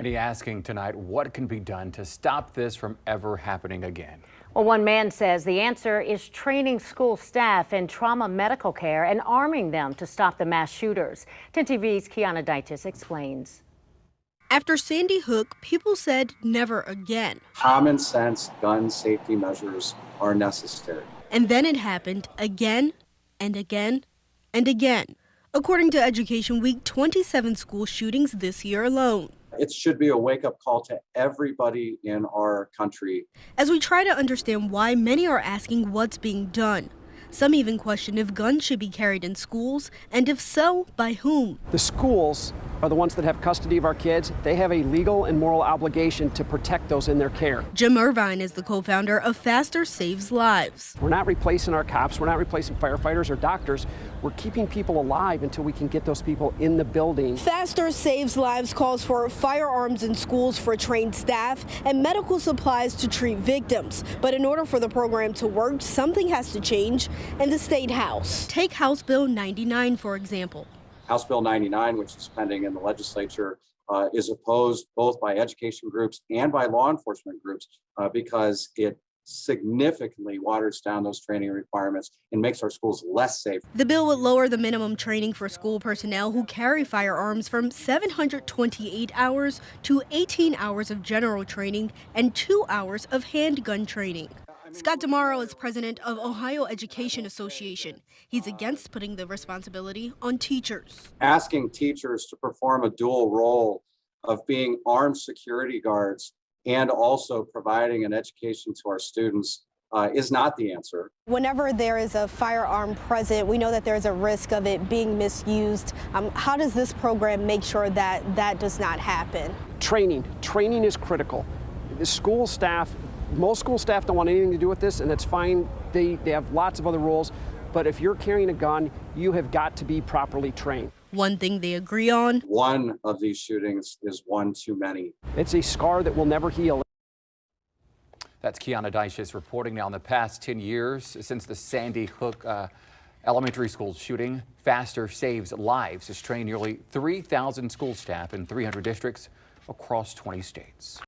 Asking tonight what can be done to stop this from ever happening again. Well, one man says the answer is training school staff in trauma medical care and arming them to stop the mass shooters. 10 TV's Kiana Deitis explains. After Sandy Hook, people said never again. Common sense gun safety measures are necessary. And then it happened again and again and again. According to Education Week, 27 school shootings this year alone. It should be a wake-up call to everybody in our country. As we try to understand why, many are asking what's being done. Some even question if guns should be carried in schools, and if so, by whom. The schools are the ones that have custody of our kids. They have a legal and moral obligation to protect those in their care. Jim Irvine is the co-founder of Faster Saves Lives. We're not replacing our cops. We're not replacing firefighters or doctors. We're keeping people alive until we can get those people in the building. Faster Saves Lives calls for firearms in schools for trained staff and medical supplies to treat victims. But in order for the program to work, something has to change in the State House. Take House Bill 99, for example. House Bill 99, which is pending in the legislature, is opposed both by education groups and by law enforcement groups because it significantly waters down those training requirements and makes our schools less safe. The bill would lower the minimum training for school personnel who carry firearms from 728 hours to 18 hours of general training and 2 hours of handgun training. Scott DeMauro is president of Ohio Education Association. He's against putting the responsibility on teachers. Asking teachers to perform a dual role of being armed security guards and also providing an education to our students is not the answer. Whenever there is a firearm present, we know that there's a risk of it being misused. How does this program make sure that that does not happen? Training is critical. The school staff, most school staff don't want anything to do with this, and it's fine. They have lots of other rules, but if you're carrying a gun, you have got to be properly trained. One thing they agree on: one of these shootings is one too many. It's a scar that will never heal. That's Kiana Deitis reporting. Now, in the past 10 years since the Sandy Hook elementary school shooting, Faster Saves Lives has trained nearly 3,000 school staff in 300 districts across 20 states.